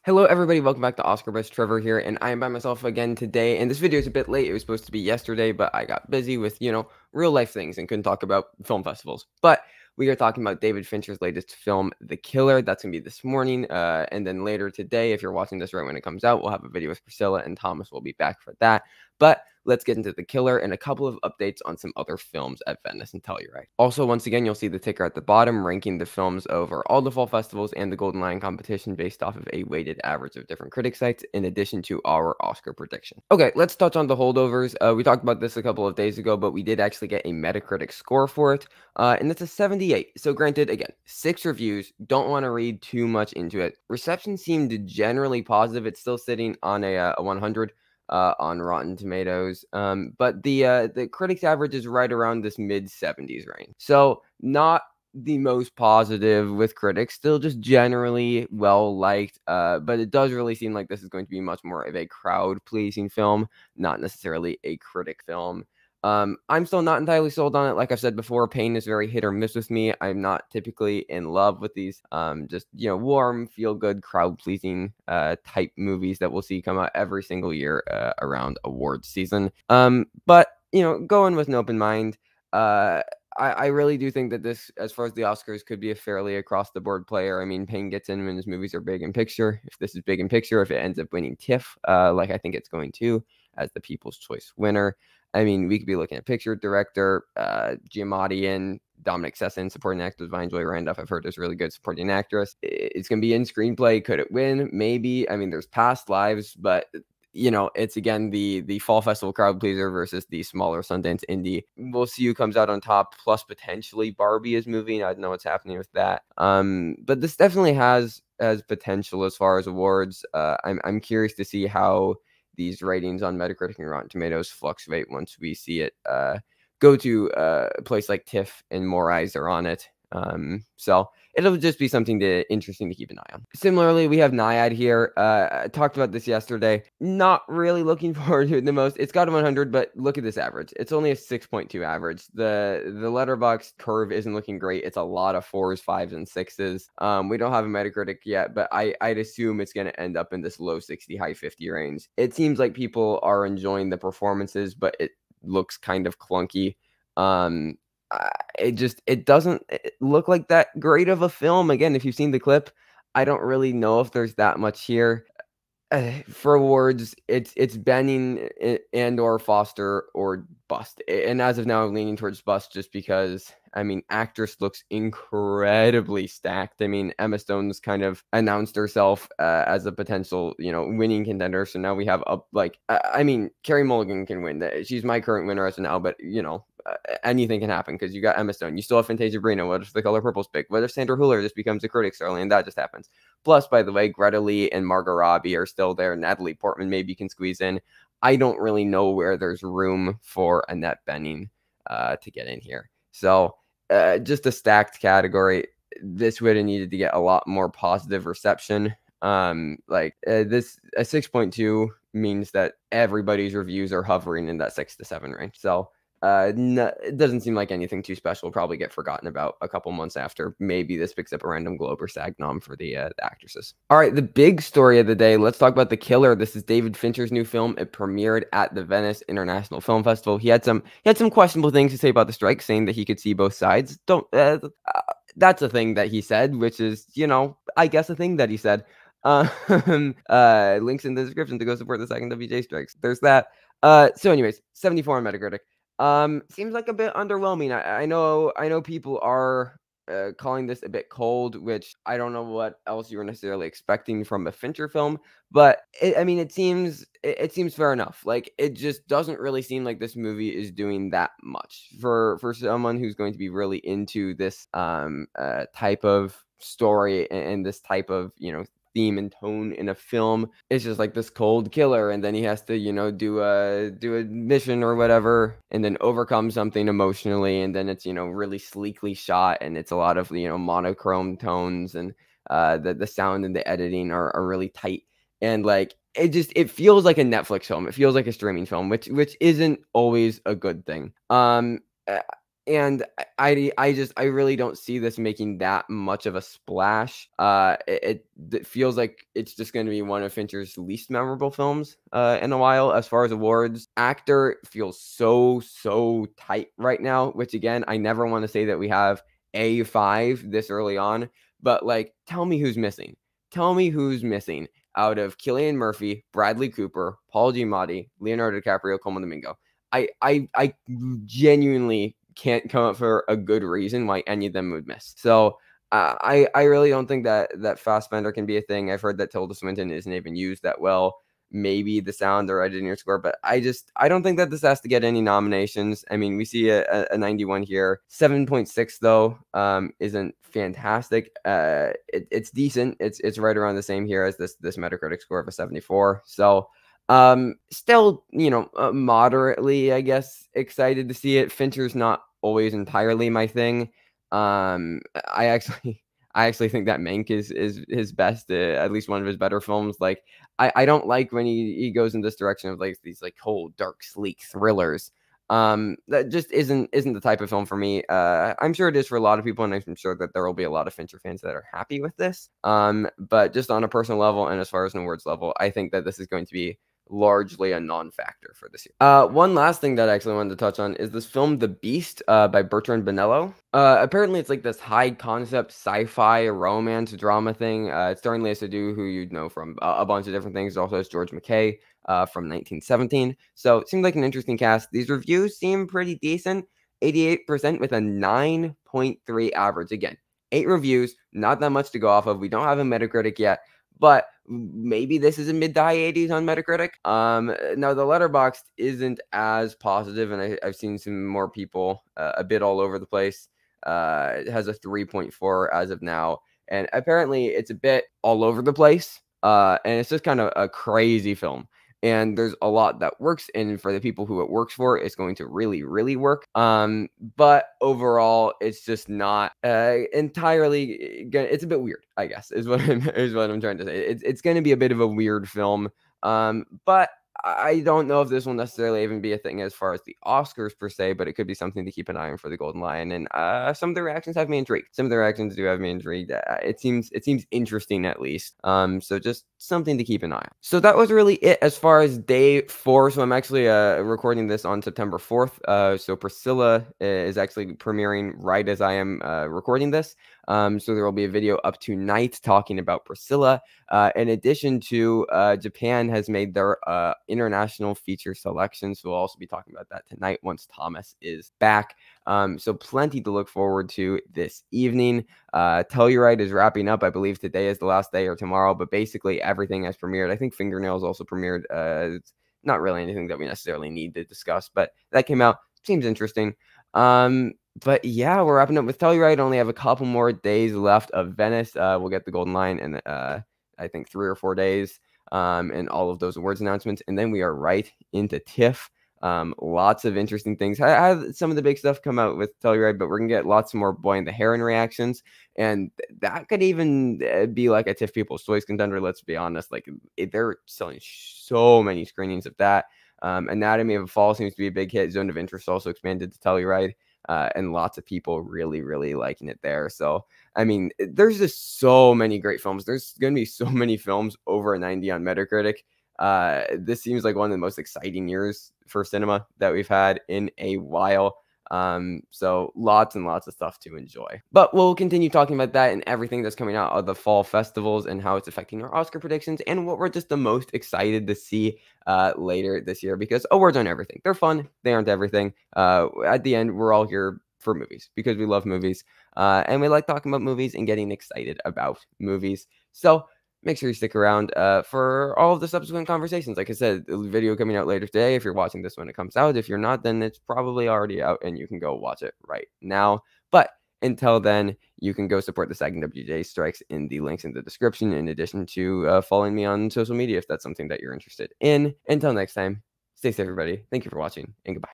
Hello everybody, welcome back to Oscar Buzz. Trevor here, and I am by myself again today, and this video is a bit late. It was supposed to be yesterday, but I got busy with, real life things and couldn't talk about film festivals. But we are talking about David Fincher's latest film, The Killer. That's going to be this morning, and then later today, if you're watching this right when it comes out, we'll have a video with Priscilla, and Thomas will be back for that. But let's get into The Killer and a couple of updates on some other films at Venice and Telluride. Also, once again, you'll see the ticker at the bottom ranking the films over all the fall festivals and the Golden Lion competition based off of a weighted average of different critic sites, in addition to our Oscar prediction. Okay, let's touch on the holdovers. We talked about this a couple of days ago, but we did actually get a Metacritic score for it, and it's a 78. So granted, again, 6 reviews. Don't want to read too much into it. Reception seemed generally positive. It's still sitting on a 100. On Rotten Tomatoes, but the critics average is right around this mid-70s range. So not the most positive with critics, still just generally well liked. But it does really seem like this is going to be much more of a crowd-pleasing film, not necessarily a critic film. I'm still not entirely sold on it. Like I've said before, pain is very hit or miss with me. I'm not typically in love with these just warm, feel good, crowd pleasing type movies that we'll see come out every single year around awards season. But going with an open mind, I really do think that this, as far as the Oscars, could be a fairly across the board player. I mean, Payne gets in when his movies are big in picture. If this is big in picture, if it ends up winning TIFF, like I think it's going to, as the People's Choice winner, I mean, we could be looking at picture, director, Giamatti and Dominic Sesson, supporting actors, Vine Joy Randolph. I've heard is really good supporting actress. It's going to be in screenplay. Could it win? Maybe. I mean, there's Past Lives, but it's again the fall festival crowd pleaser versus the smaller Sundance indie. We'll see who comes out on top. Plus, potentially Barbie is moving. I don't know what's happening with that. But this definitely has potential as far as awards. I'm curious to see how these ratings on Metacritic and Rotten Tomatoes fluctuate once we see it go to a place like TIFF and more eyes are on it. So it'll just be something interesting to keep an eye on. Similarly, we have Nyad here. I talked about this yesterday. Not really looking forward to it the most. It's got a 100, but look at this average. It's only a 6.2 average. The letterbox curve isn't looking great. It's a lot of 4s, 5s, and 6s. We don't have a Metacritic yet, but I'd assume it's going to end up in this low 60, high 50 range. It seems like people are enjoying the performances, but it looks kind of clunky. It doesn't look like that great of a film. Again, if you've seen the clip, I don't really know if there's that much here. For awards, it's Benning and or Foster or bust. And as of now, I'm leaning towards bust just because, I mean, actress looks incredibly stacked. I mean, Emma Stone's kind of announced herself as a potential, winning contender. So now we have I mean, Carey Mulligan can win. She's my current winner as of now, but anything can happen because you got Emma Stone. You still have Fantasia Barrino. What if The Color Purple's big? What if Sandra Hüller just becomes a critic starling and that just happens? Plus, by the way, Greta Lee and Margot Robbie are still there. Natalie Portman maybe can squeeze in. I don't really know where there's room for Annette Bening to get in here. So just a stacked category. This would have needed to get a lot more positive reception. This a 6.2 means that everybody's reviews are hovering in that 6 to 7 range. So it doesn't seem like anything too special. Will probably get forgotten about a couple months after. Maybe this picks up a random Globe or SAG nom for the actresses. All right, the big story of the day. Let's talk about The Killer. This is David Fincher's new film. It premiered at the Venice International Film Festival. He had some questionable things to say about the strike, saying that he could see both sides. That's a thing that he said, which is, I guess a thing that he said. Links in the description to go support the second WJ strikes. There's that. So anyways, 74 on Metacritic. Seems like a bit underwhelming. I know people are calling this a bit cold, which I don't know what else you were necessarily expecting from a Fincher film, but it seems fair enough. Like, it just doesn't really seem like this movie is doing that much for someone who's going to be really into this type of story and this type of theme and tone in a film. It's just like this cold killer, and then he has to do a mission or whatever, and then overcome something emotionally, and then it's really sleekly shot, and it's a lot of monochrome tones, and the sound and the editing are really tight, and like it feels like a Netflix film. It feels like a streaming film, which isn't always a good thing. And I really don't see this making that much of a splash. It feels like it's just going to be one of Fincher's least memorable films in a while. As far as awards, actor feels so tight right now. Which again, I never want to say that we have A5 this early on, but like, tell me who's missing. Tell me who's missing out of Cillian Murphy, Bradley Cooper, Paul Giamatti, Leonardo DiCaprio, Colman Domingo. I genuinely can't come up for a good reason why any of them would miss. So I really don't think that Fassbender can be a thing. I've heard that Tilda Swinton isn't even used that well. Maybe the sound or engineer score, but I don't think that this has to get any nominations. I mean, we see a 91 here. 7.6 though isn't fantastic. It's decent. It's right around the same here as this Metacritic score of a 74. So still, moderately, I guess, excited to see it. Fincher's not always entirely my thing. I actually I actually think that Mank is his best, at least one of his better films. Like, I don't like when he goes in this direction of like these like whole dark, sleek thrillers. That just isn't the type of film for me. I'm sure it is for a lot of people, and I'm sure that there will be a lot of Fincher fans that are happy with this. But just on a personal level and as far as an awards level, I think that this is going to be largely a non-factor for this year. One last thing that I actually wanted to touch on is this film, The Beast, by Bertrand Bonello. Apparently it's like this high concept sci-fi romance drama thing. It's starring Lea Seydoux, who you'd know from a bunch of different things. Also, it's George McKay from 1917. So it seemed like an interesting cast. These reviews seem pretty decent. 88% with a 9.3 average. Again, 8 reviews, not that much to go off of. We don't have a Metacritic yet, but maybe this is a mid to high 80s on Metacritic. Now the Letterboxd isn't as positive, and I've seen some more people a bit all over the place. It has a 3.4 as of now, and apparently it's a bit all over the place. And it's just kind of a crazy film. And there's a lot that works, and for the people who it works for, it's going to really work. But overall, it's just not entirely. It's a bit weird, I guess, is what I'm trying to say. It's going to be a bit of a weird film. But I don't know if this will necessarily even be a thing as far as the Oscars per se, but it could be something to keep an eye on for the Golden Lion. And some of the reactions have me intrigued. Some of the reactions do have me intrigued. It seems interesting at least. So just something to keep an eye on. So that was really it as far as day 4. So I'm actually recording this on September 4th. So Priscilla is actually premiering right as I am recording this. So there will be a video up tonight talking about Priscilla. In addition to Japan has made their international feature selection. So we'll also be talking about that tonight once Thomas is back. So plenty to look forward to this evening. Telluride is wrapping up. I believe today is the last day or tomorrow, but basically everything has premiered. I think Fingernails also premiered. It's not really anything that we necessarily need to discuss, but that came out. Seems interesting. But yeah, we're wrapping up with Telluride. Only have a couple more days left of Venice. We'll get the Golden Lion in I think 3 or 4 days. And all of those awards announcements, and then we are right into TIFF. Lots of interesting things. I had some of the big stuff come out with Telluride, but we're gonna get lots more Boy and the Heron reactions, and that could even be like a TIFF People's Choice contender. Let's be honest, like they're selling so many screenings of that. Anatomy of a Fall seems to be a big hit. Zone of Interest also expanded to Telluride. And lots of people really liking it there. So, I mean, there's just so many great films. There's going to be so many films over a 90 on Metacritic. This seems like one of the most exciting years for cinema that we've had in a while. So lots and lots of stuff to enjoy. But we'll continue talking about that and everything that's coming out of the fall festivals and how it's affecting our Oscar predictions and what we're just the most excited to see later this year, because awards aren't everything. They're fun. They aren't everything. At the end, we're all here for movies because we love movies. And we like talking about movies and getting excited about movies. So make sure you stick around for all of the subsequent conversations. Like I said, the video coming out later today. If you're watching this when it comes out, if you're not, then it's probably already out and you can go watch it right now. But until then, you can go support the SAG and WJ strikes in the links in the description, in addition to following me on social media if that's something that you're interested in. Until next time, stay safe, everybody. Thank you for watching, and goodbye.